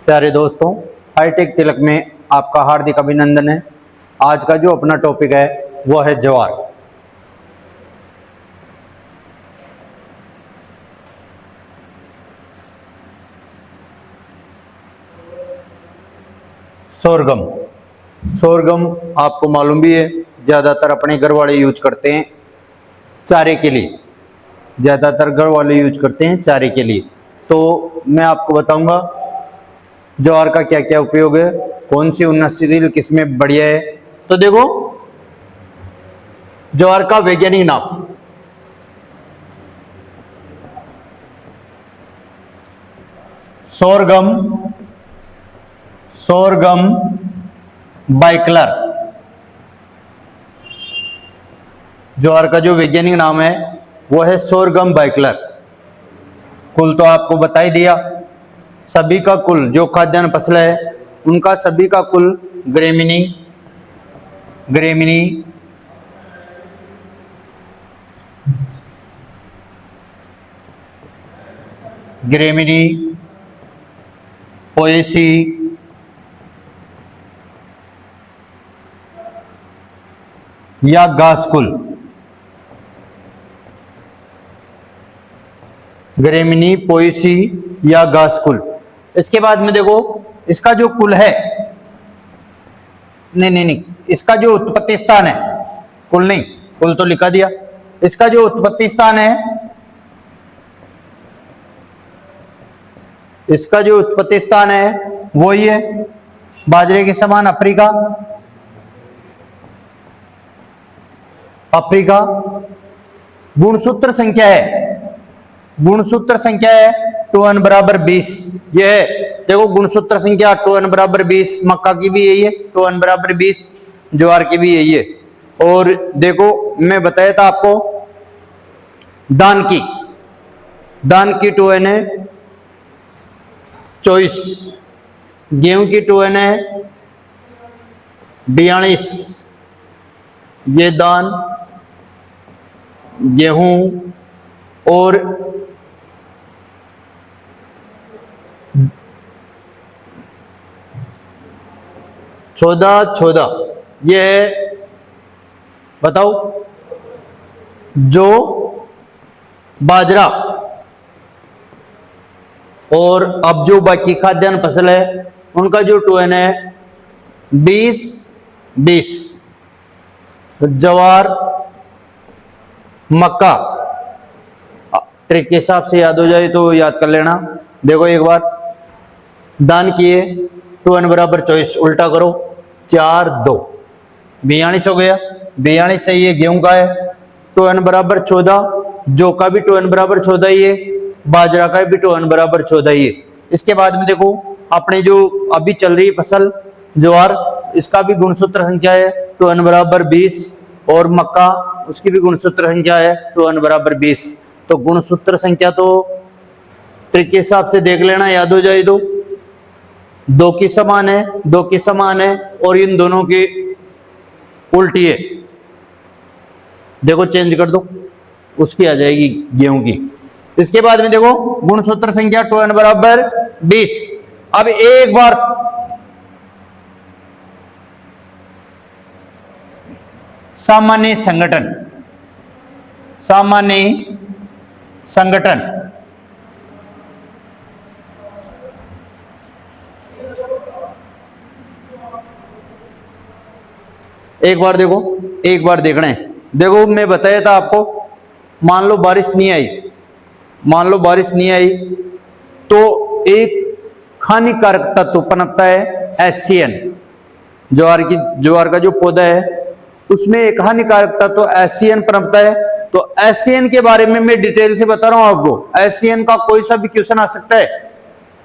प्यारे दोस्तों, हाईटेक तिलक में आपका हार्दिक अभिनंदन है। आज का जो अपना टॉपिक है वो है ज्वार। सोरगम। सोरगम आपको मालूम भी है, ज्यादातर अपने घर वाले यूज करते हैं चारे के लिए। ज्यादातर घर वाले यूज करते हैं चारे के लिए। तो मैं आपको बताऊंगा ज्वार का क्या क्या उपयोग है, कौन सी उन्नतशील किस्में बढ़िया है। तो देखो, ज्वार का वैज्ञानिक नाम सोरगम, सोरगम बाइकलर। ज्वार का जो वैज्ञानिक नाम है वो है सोरगम बाइकलर। कुल तो आपको बता ही दिया, सभी का कुल जो खाद्यान्न फसल है उनका सभी का कुल ग्रेमिनी, ग्रेमिनी ग्रेमिनी पोएसी, या घासकुल। ग्रेमिनी, पोएसी या घासकुल। इसके बाद में देखो, इसका जो कुल है, नहीं, इसका जो उत्पत्ति स्थान है, कुल नहीं, कुल तो लिखा दिया। इसका जो उत्पत्ति स्थान है, इसका जो उत्पत्ति स्थान है वो ही है बाजरे के समान अफ्रीका। अफ्रीका। गुणसूत्र संख्या है, गुणसूत्र संख्या है 2n बराबर 20। ये है, देखो गुणसूत्र संख्या 2n बराबर 20। मक्का की भी यही है 2n बराबर 20, ज्वार की भी यही है। और देखो, मैं बताया था आपको दान की 2n है 24, गेहूं की 2n है 42। ये दान, गेहूं और चौदह, ये है, बताओ, जो बाजरा। और अब जो बाकी खाद्यान्न फसल है उनका जो 2n है 20। ज्वार, मक्का, ट्रिक के हिसाब से याद हो जाए तो याद कर लेना। देखो एक बार, दान किए 2n बराबर 24, उल्टा करो 4 2, 42 हो गया। 42 सही है, गेहूं का है 2n बराबर 14, जौ का भी 2n बराबर 14 ही है, बाजरा का भी 2n बराबर 14 ही है। इसके बाद में देखो, अपने जो अभी चल रही फसल ज्वार, इसका भी गुणसूत्र संख्या है 2n बराबर 20, और मक्का, उसकी भी गुणसूत्र संख्या है 2n बराबर 20। तो गुणसूत्र संख्या तो ट्रिक के हिसाब से देख लेना, याद हो जाए तो 2 की समान है, 2 की समान है, और इन दोनों की उल्टी है। देखो चेंज कर दो, उसकी आ जाएगी गेहूं की। इसके बाद में देखो, गुणसूत्र संख्या 2n बराबर 20। अब एक बार सामान्य संगठन, सामान्य संगठन, एक बार देखो, एक बार देखना है। देखो मैं बताया था आपको, मान लो बारिश नहीं आई, मान लो बारिश नहीं आई तो एक हानिकारक तत्व पनपता है HCN। ज्वार का जो पौधा है उसमें एक हानिकारक तत्व HCN पनपता है। तो HCN के बारे में मैं डिटेल से बता रहा हूं आपको। HCN का कोई सा भी क्वेश्चन आ सकता है,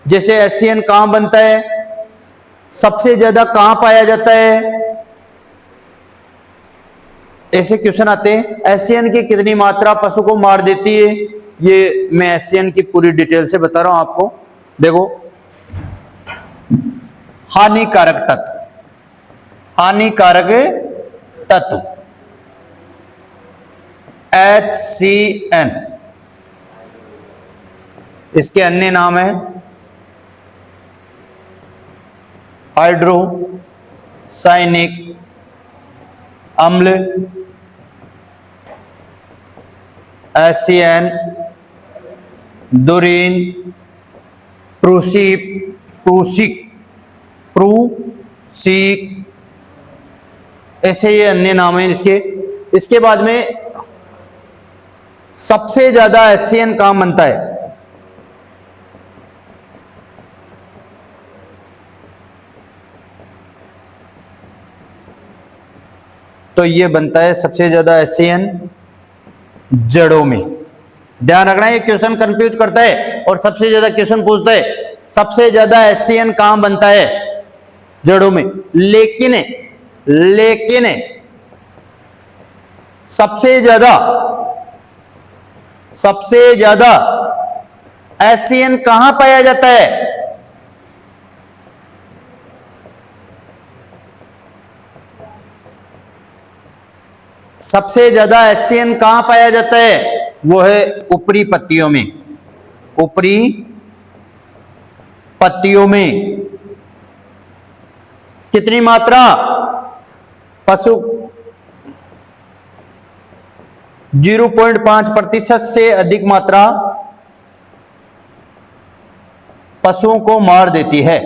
जैसे HCN कहां बनता है, सबसे ज्यादा कहां पाया जाता है, ऐसे क्वेश्चन आते हैं। HCN की कितनी मात्रा पशु को मार देती है, ये मैं HCN की पूरी डिटेल से बता रहा हूं आपको। देखो, हानिकारक तत्व, हानिकारक तत्व HCN, इसके अन्य नाम है हाइड्रोसायनिक अम्ल एसियन, दुरीन, प्रूसिक, ऐसे ये अन्य नाम हैं इसके। इसके बाद में सबसे ज्यादा एसियन कहां बनता है? तो ये बनता है सबसे ज्यादा एसियन जड़ों में। ध्यान रखना, ये क्वेश्चन कंफ्यूज करता है और सबसे ज्यादा क्वेश्चन पूछता है सबसे ज्यादा एसियन कहां बनता है? जड़ों में। लेकिन सबसे ज्यादा एसियन कहां पाया जाता है? सबसे ज्यादा एसियन कहां पाया जाता है? वो है ऊपरी पत्तियों में। ऊपरी पत्तियों में कितनी मात्रा? पशु 0.5% से अधिक मात्रा पशुओं को मार देती है।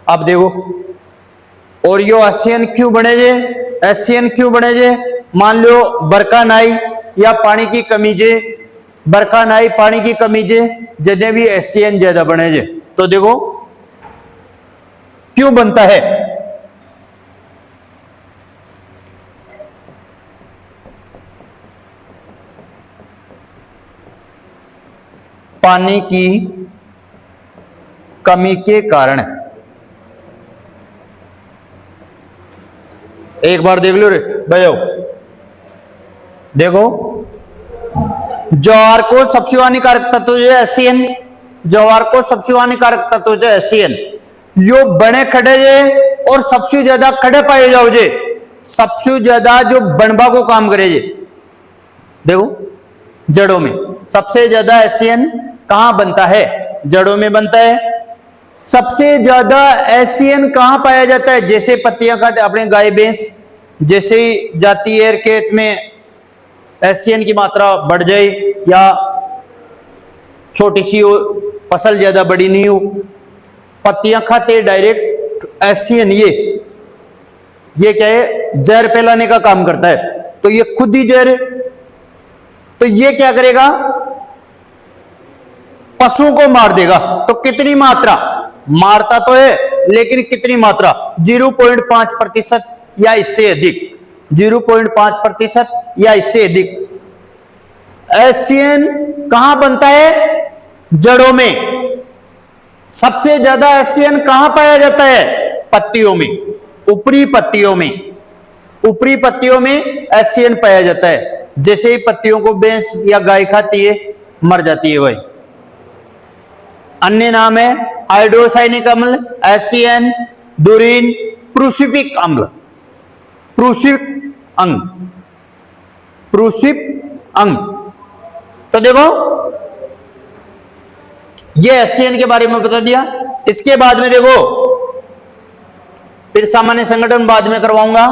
अब देखो, और यो एसियन क्यों बने जे? एसियन क्यों बने जे? मान लो बरखा नाई या पानी की कमी जे, बरखा नाई पानी की कमी जे, जदे भी एसियन ज्यादा बने जे। तो देखो क्यों बनता है? पानी की कमी के कारण। एक बार देख लो रे भाइयों, देखो ज्वार को सबसे हानिकारक तत्व जो है एसियन, ज्वार को सबसे हानिकारक तत्व जो है एसियन, यो बने खड़े जे और सबसे ज्यादा खड़े पाए जाओ जे, सबसे ज्यादा जो बनबा को काम करे जे। देखो जड़ों में सबसे ज्यादा एसियन कहां बनता है? जड़ों में बनता है। सबसे ज्यादा एसियन कहां पाया जाता है? जैसे पत्तियां खाते अपने गाय भैंस जैसे ही जाती है खेत में, एसियन की मात्रा बढ़ जाए या छोटी सी हो, फसल ज्यादा बड़ी नहीं हो, पत्तियां खाते डायरेक्ट एसियन ये क्या है? जहर फैलाने का काम करता है। तो ये खुद ही जहर है। तो ये क्या करेगा? पशुओं को मार देगा। तो कितनी मात्रा? मारता तो है लेकिन कितनी मात्रा? 0.5% या इससे अधिक। 0.5% या इससे अधिक एसियन कहां बनता है? जड़ों में। सबसे ज्यादा एसियन कहां पाया जाता है? पत्तियों में, ऊपरी पत्तियों में। ऊपरी पत्तियों में एसियन पाया जाता है। जैसे ही पत्तियों को भैंस या गाय खाती है, मर जाती है वही। अन्य नाम है हाइड्रोसायनिक अम्ल, एसियन, दुरीन, प्रूसिपिक अम्ल, प्रूसिक अंग। तो देखो ये एसियन के बारे में बता दिया। इसके बाद में देखो, फिर सामान्य संगठन बाद में करवाऊंगा।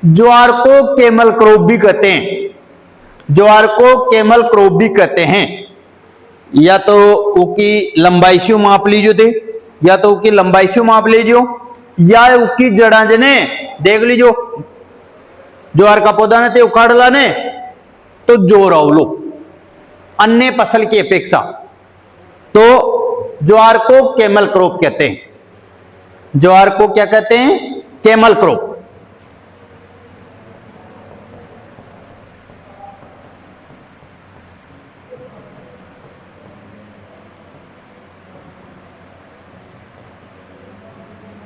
ज्वार को कैमल क्रॉप भी कहते हैं। ज्वार को कैमल क्रॉप भी कहते हैं। या तो उसकी लंबाई से माप लीजिए थे, या तो उसकी लंबाई से माप लीजिए, या उसकी जड़ा जने देख लीजिए। ज्वार का पौधा ने ते उखाड़ लाने तो जोर आओ लो अन्य फसल की अपेक्षा। तो ज्वार को कैमल क्रॉप कहते हैं। ज्वार को क्या कहते हैं? Camel crop.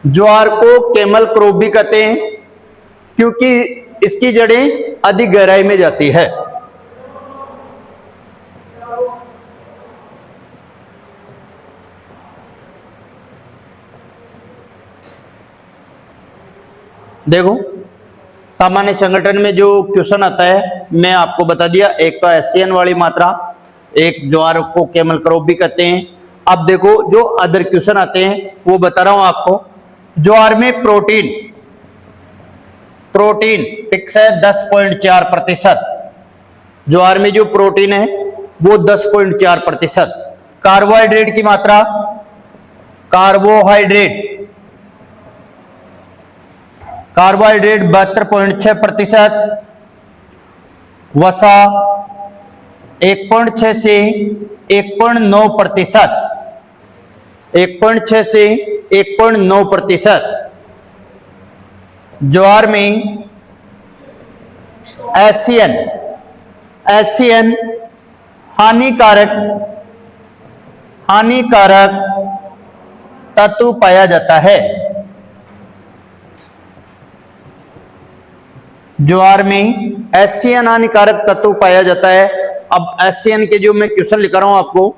ज्वार को कैमल क्रॉप भी कहते हैं क्योंकि इसकी जड़ें अधिक गहराई में जाती है। देखो सामान्य संगठन में जो क्वेश्चन आता है मैं आपको बता दिया। एक तो एसियन वाली मात्रा, एक ज्वार को कैमल क्रॉप भी कहते हैं, अब देखो जो अदर क्वेश्चन आते हैं वो बता रहा हूं आपको। ज्वार में प्रोटीन फिक्स है 10.4%। ज्वार में जो प्रोटीन है वो 10.4%। कार्बोहाइड्रेट की मात्रा, कार्बोहाइड्रेट 72.6%, वसा 1.6 से 1.9%, 1.6 से 1.9%। ज्वार में एसियन हानिकारक तत्व पाया जाता है। ज्वार में एसियन हानिकारक तत्व पाया जाता है। अब एसियन के जो मैं क्वेश्चन लिख रहा हूं आपको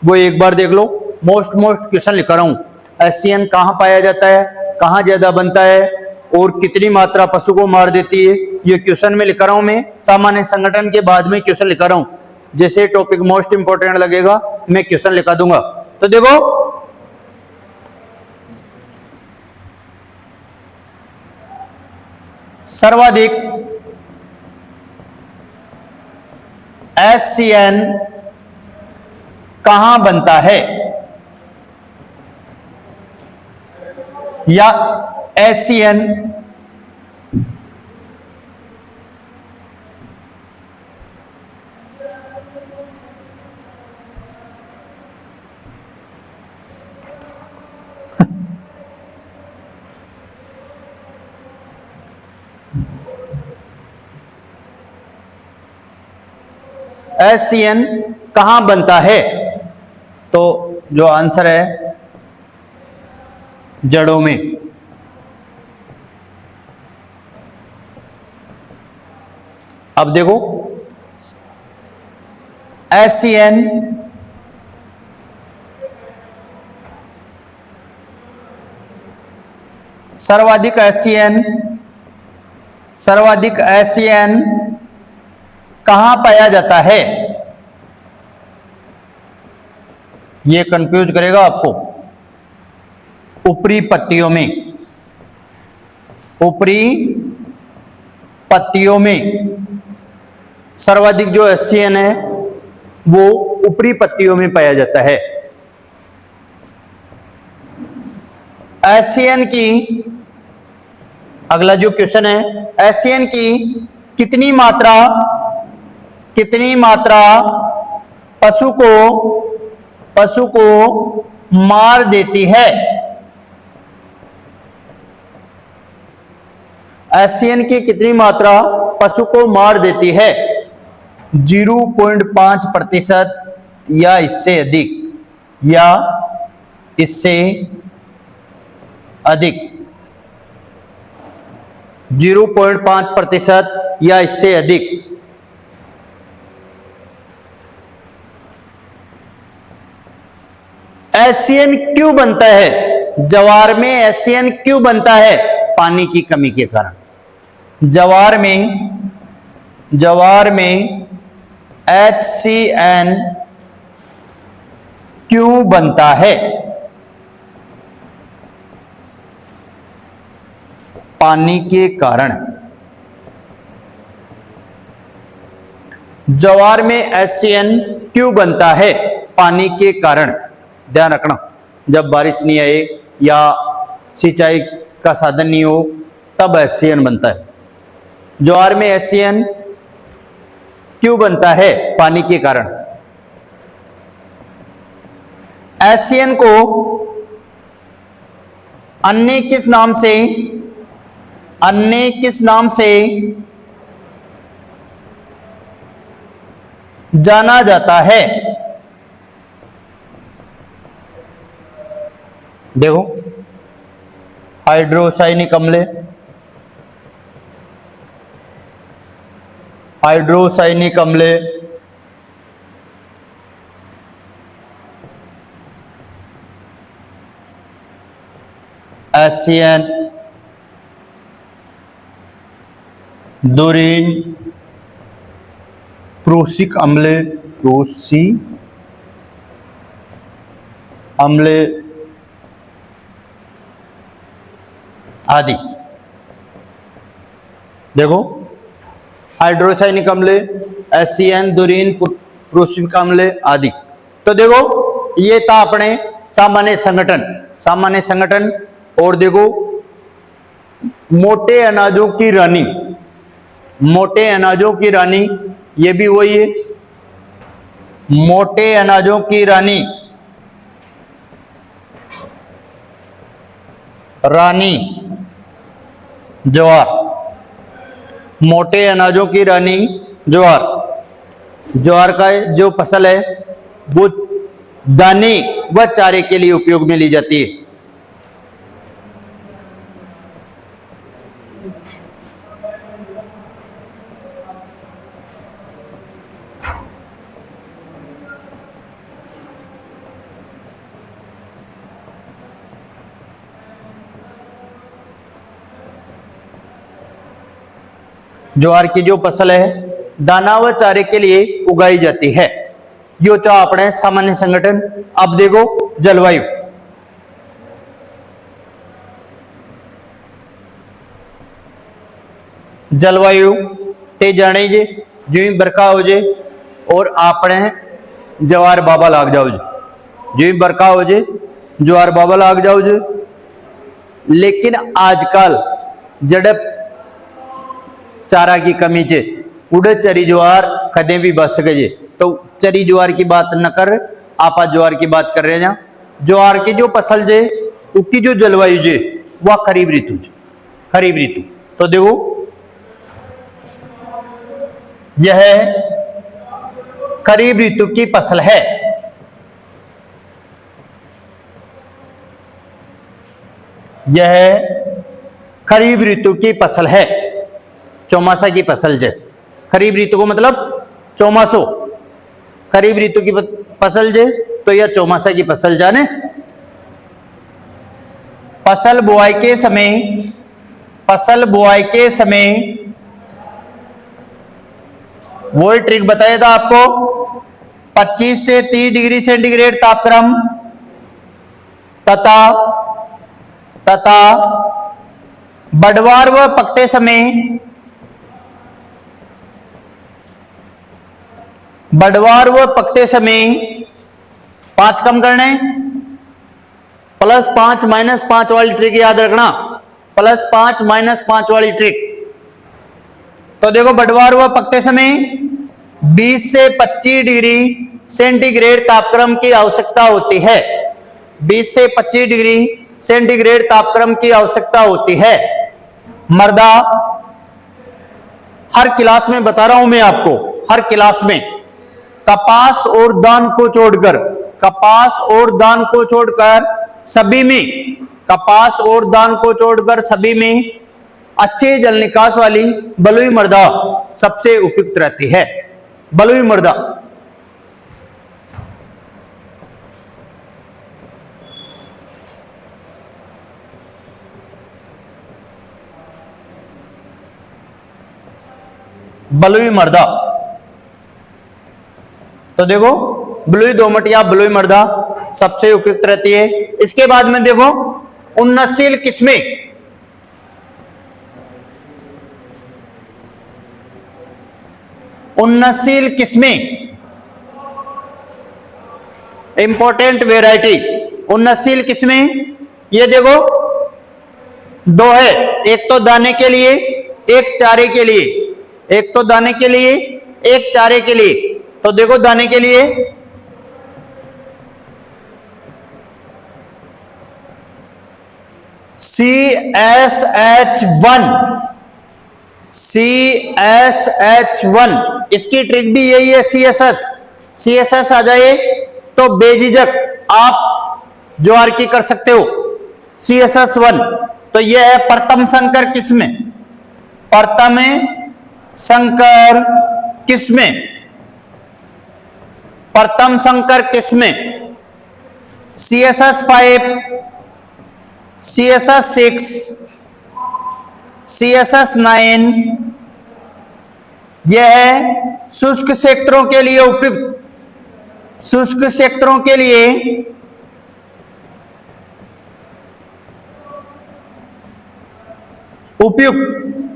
वो एक बार देख लो। मोस्ट क्वेश्चन लिख रहा हूं। एसियन कहां पाया जाता है, कहां ज्यादा बनता है और कितनी मात्रा पशु को मार देती है, ये क्वेश्चन में लिख रहा हूं। मैं सामान्य संगठन के बाद में क्वेश्चन लिख रहा हूं। जैसे टॉपिक मोस्ट इंपोर्टेंट लगेगा मैं क्वेश्चन लिखा दूंगा। तो देखो सर्वाधिक HCN कहां बनता है, या HCN HCN कहां बनता है? तो जो आंसर है जड़ों में। अब देखो HCN सर्वाधिक HCN कहां पाया जाता है? यह कंफ्यूज करेगा आपको। ऊपरी पत्तियों में सर्वाधिक जो HCN है वो ऊपरी पत्तियों में पाया जाता है। HCN की अगला जो क्वेश्चन है, HCN की कितनी मात्रा पशु को मार देती है? HCN की कितनी मात्रा पशु को मार देती है? 0.5% या इससे अधिक, 0.5% या इससे अधिक। HCN क्यों बनता है? ज्वार में HCN क्यों बनता है? पानी की कमी के कारण। ज्वार में HCN क्यों बनता है? पानी के कारण। ज्वार में HCN क्यों बनता है? पानी के कारण। ध्यान रखना, जब बारिश नहीं आए या सिंचाई का साधन नहीं हो तब HCN बनता है। ज्वार में HCN क्यों बनता है? पानी के कारण। HCN को अन्य किस नाम से जाना जाता है? देखो हाइड्रोसायनिक अम्ल, HCN, दोरीन, प्रोसिक अम्ल, अम्ल आदि। देखो हाइड्रोसाइनिक अम्ल, HCN, धुरीन, प्रोसिक अम्ल आदि। तो देखो ये था अपने सामान्य संगठन, सामान्य संगठन। और देखो मोटे अनाजों की रानी, मोटे अनाजों की रानी, ये भी वही है, मोटे अनाजों की रानी, रानी ज्वार, मोटे अनाजों की रानी ज्वार। ज्वार का जो फसल है वो दाने व चारे के लिए उपयोग में ली जाती है। ज्वार की जो फसल है दाना व चारे के लिए उगाई जाती है। यो था अपने सामान्य संगठन। अब देखो जलवायु, जलवायु ते जाने जे जो ही बरखा हो जे और आपने ज्वार बाबा लाग जाओ जे, जो ही बरखा हो जे ज्वार बाबा लाग जाओ जे। लेकिन आजकल जड़े चारा की कमी चे उड़े चरी ज्वार कदे भी बच सके जे, तो चरी ज्वार की बात न कर, आप ज्वार की बात कर रहे हैं। ज्वार की जो फसल जे उसकी जो जलवायु जे वह खरीफ ऋतु, खरीफ ऋतु। तो देखो यह खरीफ ऋतु की फसल है। यह खरीफ ऋतु की फसल है, चौमासा की फसल जे। खरीफ ऋतु को मतलब चौमासो, खरीफ ऋतु की फसल जे तो यह चौमासा की फसल जाने। फसल बुआई के समय, फसल बुआई के समय वो ट्रिक बताया था आपको, 25 से 30 डिग्री सेंटीग्रेड तापक्रम तथा बढ़वार व पकते समय, बढ़वार व पकते समय 5 कम करने, +5 -5 वाली ट्रिक याद रखना, +5 -5 वाली ट्रिक। तो देखो बढ़वार व पकते समय 20 से 25 डिग्री सेंटीग्रेड तापक्रम की आवश्यकता होती है। 20 से 25 डिग्री सेंटीग्रेड तापक्रम की आवश्यकता होती है। मर्दा हर क्लास में बता रहा हूं मैं आपको, हर क्लास में कपास और धान को छोड़कर, कपास और धान को छोड़कर सभी में, कपास और धान को छोड़कर सभी में अच्छे जल निकास वाली बलुई मृदा सबसे उपयुक्त रहती है। बलुई मृदा, बलुई मृदा। तो देखो बलुई दोमट या बलुई मृदा सबसे उपयुक्त रहती है। इसके बाद में देखो उन्नतशील किस्में, उन्नतशील किस्में, इंपॉर्टेंट वेराइटी, उन्नतशील किस्में ये देखो 2 है, एक तो दाने के लिए, एक चारे के लिए, एक तो दाने के लिए, एक चारे के लिए। तो देखो दाने के लिए CSH1, CSH1 इसकी ट्रिक भी यही है। CSS आ जाए तो बेझिझक आप ज्वार की कर सकते हो। CSS1 तो यह है प्रथम संकर किस्में, प्रथम संकर किस्में, प्रथम संकर किस्में CSS5, CSS6, CSS9 यह है शुष्क क्षेत्रों के लिए उपयुक्त, शुष्क क्षेत्रों के लिए उपयुक्त,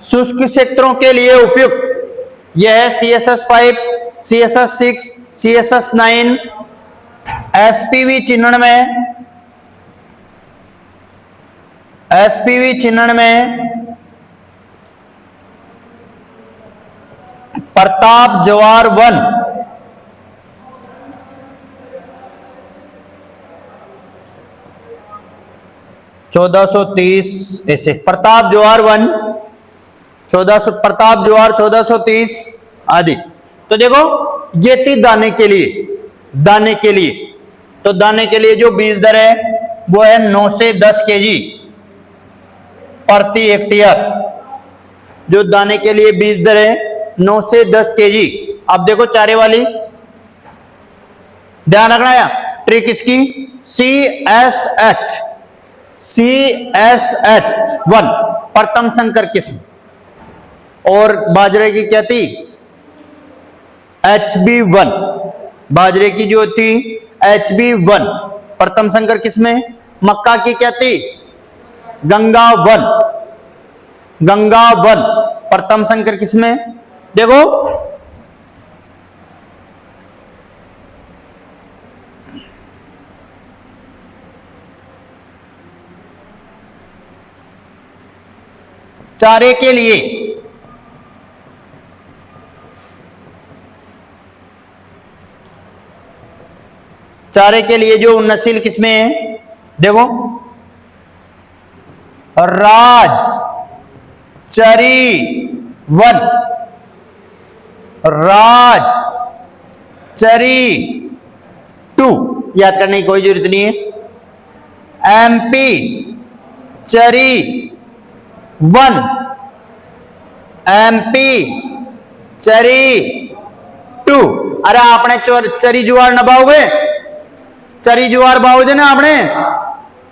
शुष्क क्षेत्रों के लिए उपयुक्त यह है CSS5, CSS6, CSS9, SPV चिन्हन में प्रताप जवाहर वन, (1430) ऐसे प्रताप जवाहर वन 1430 आदि। तो देखो ये थी दाने के लिए। तो दाने के लिए जो बीज दर है वो है 9 से 10 केजी प्रति हेक्टेयर। जो दाने के लिए बीज दर है 9 से 10 केजी। अब देखो चारे वाली, ध्यान रखना है ट्रिक इसकी, CSH1 प्रथम संकर किस्म, और बाजरे की क्या थी HB1, बाजरे की जो थी HB1 प्रथम संकर किस्म। मक्का की क्या थी गंगा 1 प्रथम संकर किस्म। देखो चारे के लिए जो उन्नतशील किस्में हैं, देखो राजचरी 1, राजचरी 2, याद करने की कोई जरूरत नहीं है। MP चरी 1, MP चरी 2। अरे आपने चरी जुआर न बाओगे, चरी जुआर बाओगे ना आपने।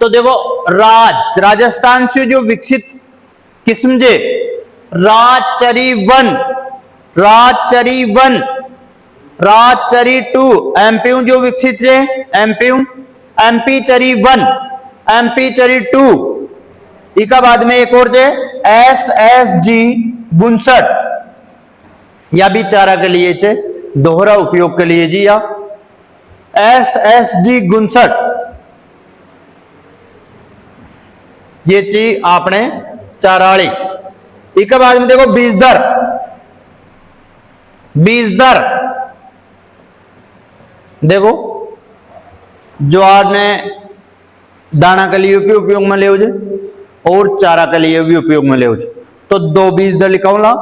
तो देखो राजस्थान से जो विकसित किस्म जे राजचरी 1, राजचरी 1, राजचरी 2, MP जो विकसित है MP चरी 1, MP चरी 2। इका बाद में एक और SSG 62, या भी चारा के लिए चे दोहरा उपयोग के लिए जी, या SSG 62 ये चीज आपने चाराली। इका बाद में देखो बीज दर देखो ज्वार ने दाना के लिए भी उपयोग में ले और चारा के लिए भी उपयोग में ले। तो दो बीज दर लिखाऊंगा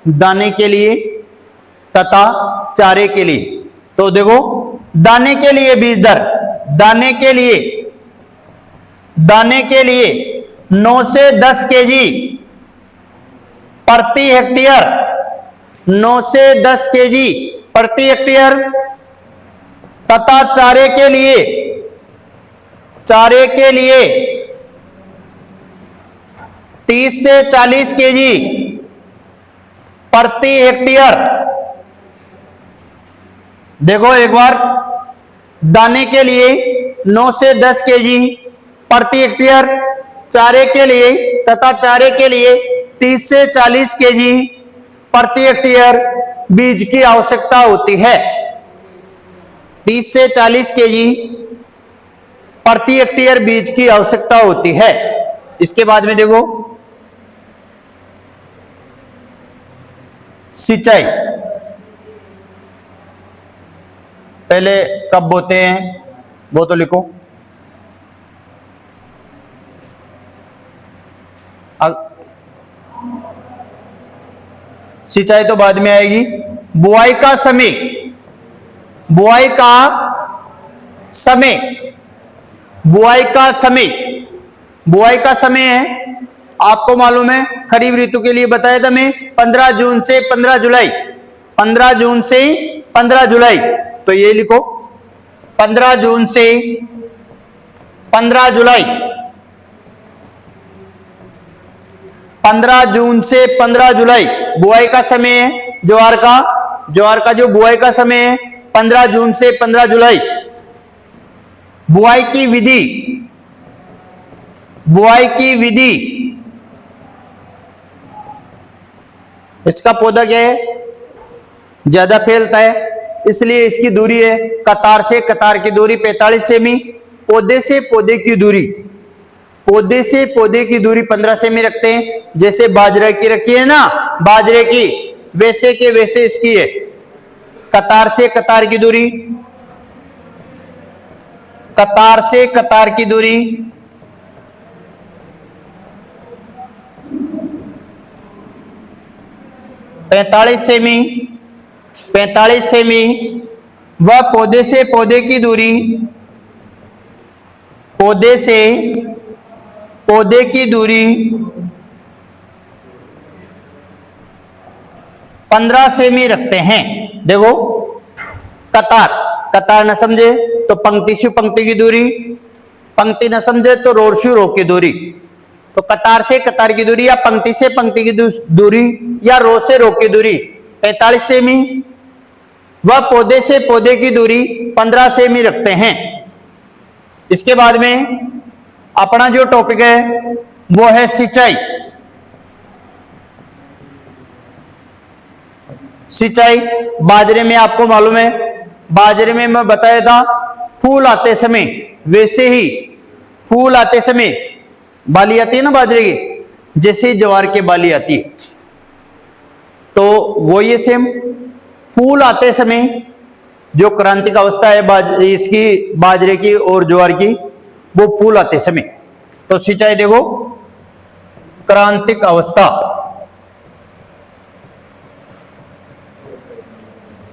दाने के लिए तथा चारे के लिए। तो देखो दाने के लिए बीज दर, दाने के लिए 9 से 10 केजी प्रति हेक्टेयर, 9 से 10 केजी प्रति हेक्टेयर, तथा चारे के लिए 30 से 40 केजी प्रति हेक्टेयर। देखो एक बार, दाने के लिए 9 से 10 केजी प्रति हेक्टेयर, चारे के लिए तथा चारे के लिए 30 से 40 केजी प्रति हेक्टेयर बीज की आवश्यकता होती है। 30 से 40 केजी प्रति हेक्टेयर बीज की आवश्यकता होती है। इसके बाद में देखो सिंचाई, पहले कब बोते हैं वो तो लिखो। सिंचाई तो बाद में आएगी। बुआई का समय, बुआई का समय है आपको मालूम है। खरीफ ऋतु के लिए बताया था मैं 15 जून से 15 जुलाई, 15 जून से 15 जुलाई। तो ये लिखो 15 जून से 15 जुलाई, 15 जून से 15 जुलाई बुआई का समय है। ज्वार का जो बुआई का समय है 15 जून से 15 जुलाई। बुआई की विधि बुआई की विधि, इसका पौधा क्या है, ज्यादा फैलता है इसलिए इसकी दूरी है कतार से कतार की दूरी 45 सेमी, पौधे से पौधे की दूरी, पौधे से पौधे की दूरी 15 सेमी रखते हैं। जैसे बाजरे की रखी है ना, बाजरे की, वैसे के वैसे इसकी है। कतार से कतार की दूरी, कतार से कतार की दूरी 45 सेमी, 45 सेमी, व पौधे से पौधे की दूरी, पौधे से पौधे की दूरी 15 सेमी रखते हैं। देखो कतार, कतार न समझे तो पंक्ति से पंक्ति की दूरी, पंक्ति न समझे तो रो से रो की दूरी। तो कतार से कतार की दूरी या पंक्ति से पंक्ति की दूरी या रो से रो की दूरी 45 सेमी, व पौधे से पौधे की दूरी 15 सेमी रखते हैं। इसके बाद में अपना जो टॉपिक है वो है सिंचाई। सिंचाई बाजरे में आपको मालूम है, बाजरे में मैं बताया था फूल आते समय, वैसे ही फूल आते समय बाली आती है ना बाजरे की, जैसे ज्वार की बाली आती है, तो वो ये सेम फूल आते समय जो क्रांतिक अवस्था है इसकी बाजरे की और ज्वार की, वो फूल आते समय। तो सिंचाई देखो क्रांतिक अवस्था,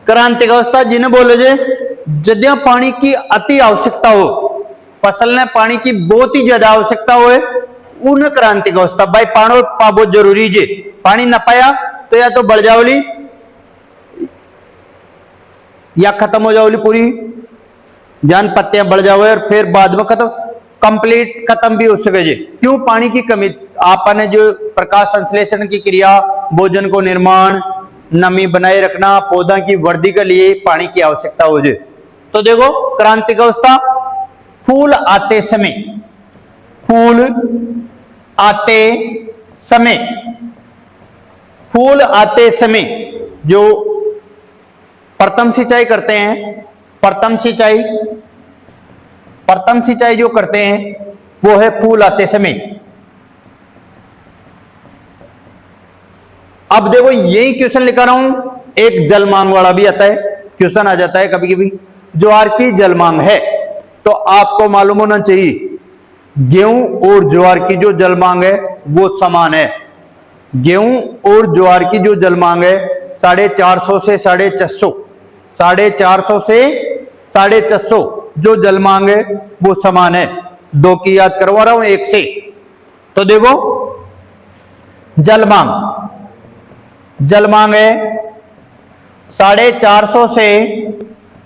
क्रांतिक अवस्था जिन्हें बोले जे जद्या पानी की अति आवश्यकता हो, फसल ने पानी की बहुत ही ज्यादा आवश्यकता हो, उन क्रांतिक अवस्था भाई पानी बहुत जरूरी जे, पानी न पाया तो या तो बढ़ जाओली या खत्म हो जाओली, पूरी जान पत्तियां बढ़ जाओ और फिर बाद में खत्म, कंप्लीट खत्म भी हो सके जे। क्यों, पानी की कमी। आपने जो प्रकाश संश्लेषण की क्रिया, भोजन को निर्माण, नमी बनाए रखना, पौधा की वृद्धि के लिए पानी की आवश्यकता हो जाए। तो देखो क्रांतिक अवस्था फूल आते समय, फूल आते समय, फूल आते समय जो प्रथम सिंचाई करते हैं, प्रथम सिंचाई, प्रथम सिंचाई जो करते हैं वो है फूल आते समय। अब देखो यही क्वेश्चन लिखा रहा हूं, एक जल मांग वाला भी आता है, क्वेश्चन आ जाता है कभी कभी, ज्वार की जल मांग है तो आपको मालूम होना चाहिए गेहूं और ज्वार की जो जल मांग है वो समान है। गेहूं और ज्वार की जो जल मांग है 450 से 650, 450 से 650 जो जल मांग है वो समान है। दो की याद करवा रहा हूं एक से। तो देखो जल मांग, जल मांग है 450 से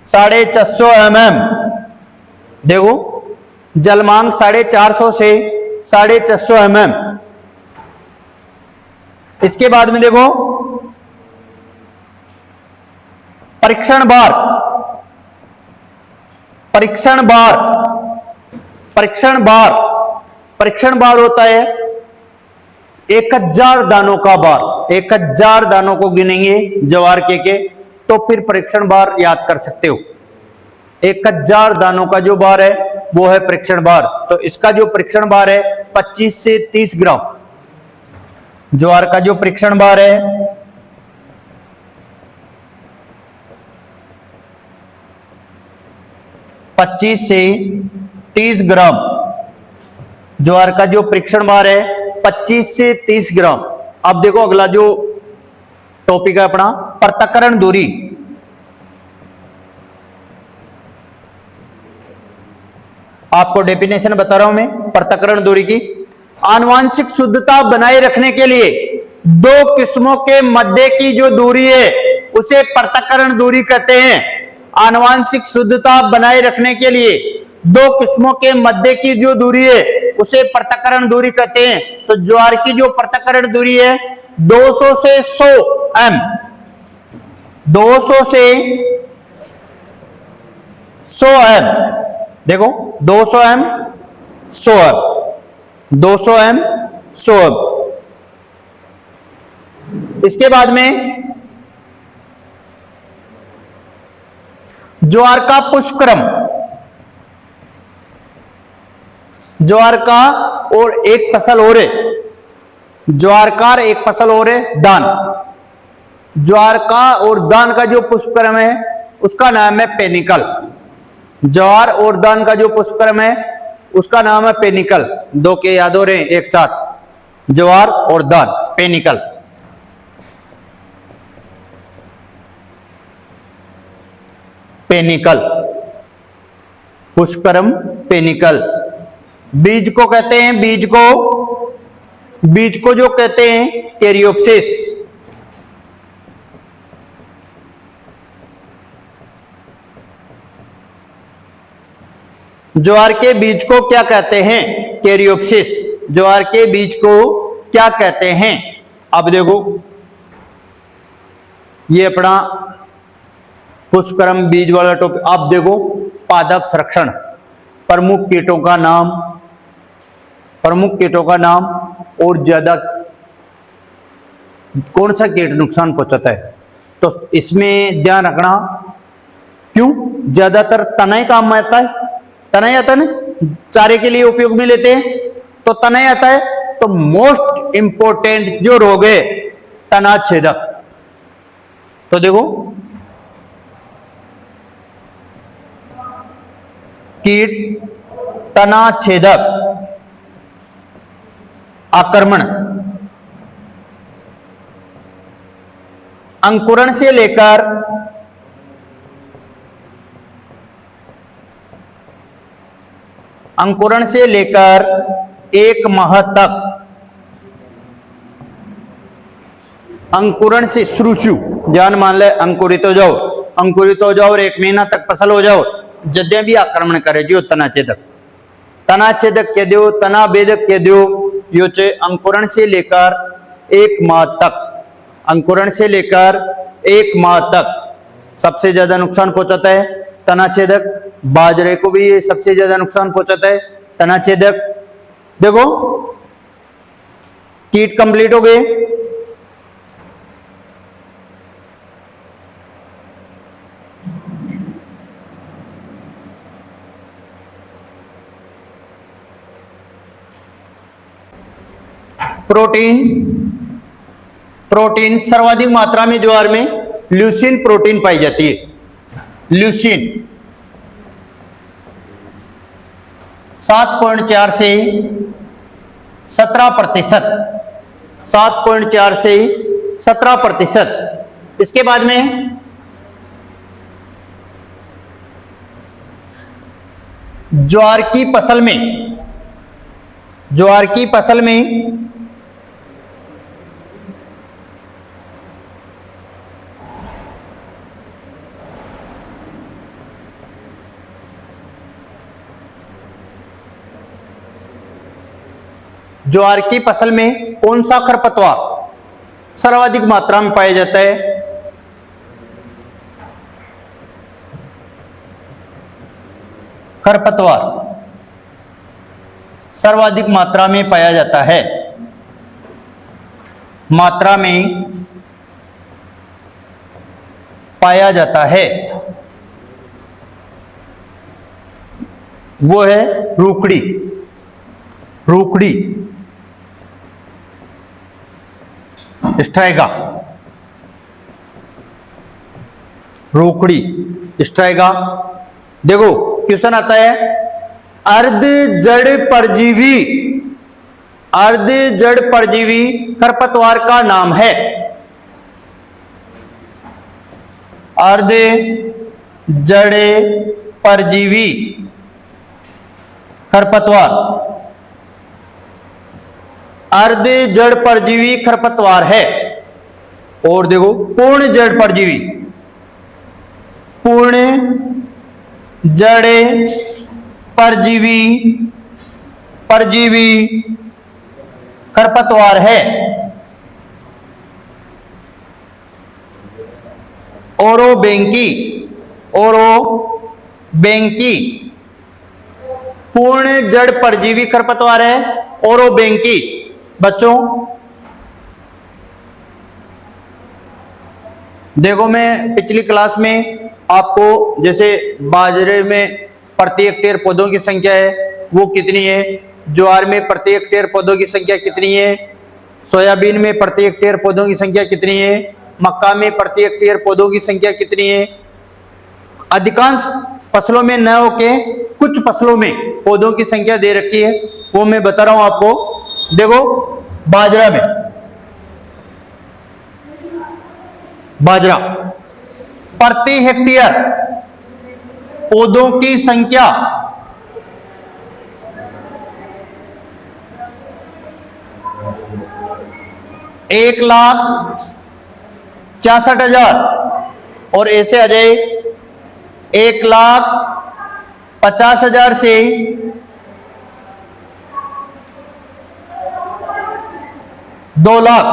650 mm। देखो जल मांग 450 से 650 mm। इसके बाद में देखो परीक्षण बार, परीक्षण बार, परीक्षण बार, परीक्षण बार होता है 1000 दानों का बार। 1000 दानों को गिनेंगे ज्वार के तो फिर परीक्षण बार याद कर सकते हो। 1000 दानों का जो बार है वो है परीक्षण बार। तो इसका जो परीक्षण बार है 25 से 30 ग्राम। ज्वार का जो परीक्षण बार है 25 से 30 ग्राम। ज्वार का जो परीक्षण बार है 25 से 30 ग्राम। अब देखो अगला जो टॉपिक है अपना पृथक्करण दूरी। आपको डेफिनेशन बता रहा हूं मैं पृथक्करण दूरी की। आनुवंशिक शुद्धता बनाए रखने के लिए दो किस्मों के मध्य की जो दूरी है उसे पृथक्करण दूरी कहते हैं। आनुवंशिक शुद्धता बनाए रखने के लिए दो किस्मों के मध्य की जो दूरी है उसे पृथक्करण दूरी कहते हैं। तो ज्वार की जो पृथक्करण दूरी है 200 से 100 m, 200 से 100 m। देखो 200 m, 100 m। 200 M 100 M. इसके बाद में ज्वार का पुष्पक्रम, ज्वार का और एक फसल और है, ज्वार का एक फसल और है दान। ज्वार का और दान का जो पुष्पक्रम है उसका नाम है पेनिकल। ज्वार और दान का जो पुष्पक्रम है उसका नाम है पेनिकल। दो के याद हो रहे हैं एक साथ, ज्वार और दान, पेनिकल। पेनिकल, पुष्पक्रम, पेनिकल। बीज को कहते हैं, बीज को जो कहते हैं कैरियोप्सिस। ज्वार के बीज को क्या कहते हैं? कैरियोप्सिस। ज्वार के बीज को क्या कहते हैं? अब देखो, ये अपना पुष्पक्रम बीज वाला टॉपिक। आप देखो, पादप संरक्षण, प्रमुख कीटों का नाम, प्रमुख कीटों का नाम और ज्यादा कौन सा कीट नुकसान पहुंचाता है, तो इसमें ध्यान रखना। क्यों? ज्यादातर तनाई काम में आता है, तनाई आता है ना, चारे के लिए उपयोग में लेते हैं तो तनाई आता है। तो मोस्ट इंपोर्टेंट जो रोग है तना छेदक। तो देखो, कीट तना छेदक आक्रमण अंकुरण से लेकर एक माह तक, अंकुरण से शुरू, जान मान ले अंकुरित हो जाओ, अंकुरित हो जाओ और एक महीना तक फसल हो जाओ, जद्या भी आक्रमण करे जो तनाछेदक, तनाछेदक कह दो, तना भेदक कह दो। यो चे अंकुरण से लेकर एक माह तक, अंकुरण से लेकर एक माह तक सबसे ज्यादा नुकसान पहुंचाता है तनाछेदक। बाजरे को भी ये सबसे ज्यादा नुकसान पहुंचाता है तनाछेदक। देखो, कीट कंप्लीट हो गए। प्रोटीन, प्रोटीन सर्वाधिक मात्रा में ज्वार में ल्यूसीन प्रोटीन पाई जाती है। ल्यूसीन 7.4 से 17%, 7.4 से 17%। इसके बाद में ज्वार की फसल में, ज्वार की फसल में ज्वार की फसल में कौन सा खरपतवार सर्वाधिक मात्रा में पाया जाता है? खरपतवार सर्वाधिक मात्रा में पाया जाता है, मात्रा में पाया जाता है, वो है रूखड़ी। रूखड़ी, स्ट्राइगा, रूखड़ी, स्ट्राइगा। देखो क्वेश्चन आता है, अर्ध जड़ परजीवी, अर्ध जड़ परजीवी खरपतवार का नाम है। अर्ध जड़ परजीवी खरपतवार, अर्ध जड़ परजीवी खरपतवार है। और देखो, पूर्ण जड़ परजीवी, पूर्ण जड़ परजीवी, परजीवी खरपतवार है। ओरोबैंकी, ओरोबैंकी पूर्ण जड़ परजीवी खरपतवार है। ओरोबेंकी। बच्चों देखो, मैं पिछली क्लास में आपको जैसे बाजरे में प्रति हेक्टेयर पौधों की संख्या है वो कितनी है, ज्वार में प्रति हेक्टेयर पौधों की संख्या कितनी है, सोयाबीन में प्रति हेक्टेयर पौधों की संख्या कितनी है, मक्का में प्रति हेक्टेयर पौधों की संख्या कितनी है। अधिकांश फसलों में न होके कुछ फसलों में पौधों की संख्या दे रखी है, वो मैं बता रहा हूं आपको। देखो बाजरा में, बाजरा प्रति हेक्टेयर पौधों की संख्या 1,66,000 और ऐसे आ जाए 1,50,000 से 2 लाख,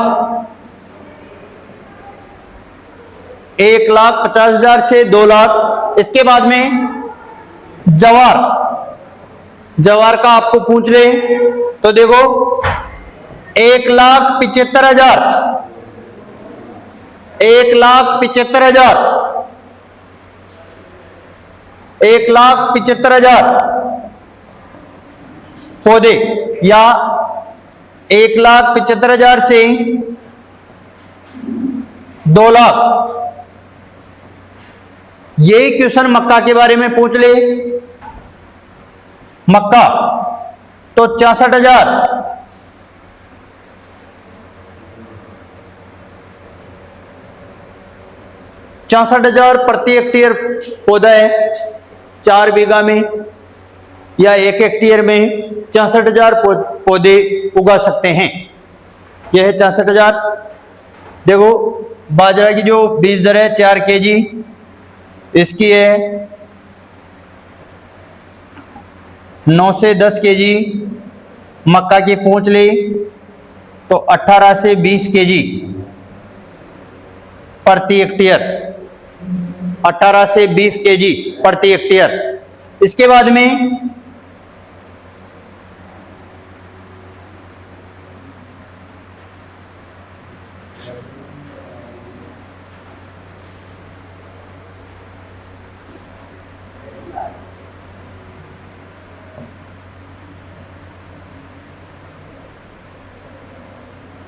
1,50,000 से 2 लाख। इसके बाद में जवार, जवार का आपको पूछ ले तो देखो 1,75,000, 1,75,000, 1,75,000 पौधे या 1,75,000 से 2 लाख। यही क्वेश्चन मक्का के बारे में पूछ ले, मक्का तो 66,000, 66,000 प्रति हेक्टेयर पौधा है। 4 बीघा में या 1 हेक्टेयर में 66,000 पौधे उगा सकते हैं। यह है 66,000। देखो बाजरा की जो बीज दर है 4 kg, इसकी है 9 से 10 kg। मक्का की पूछ ली तो 18 से 20 kg प्रति हेक्टेयर, 18 से 20 kg प्रति हेक्टेयर। इसके बाद में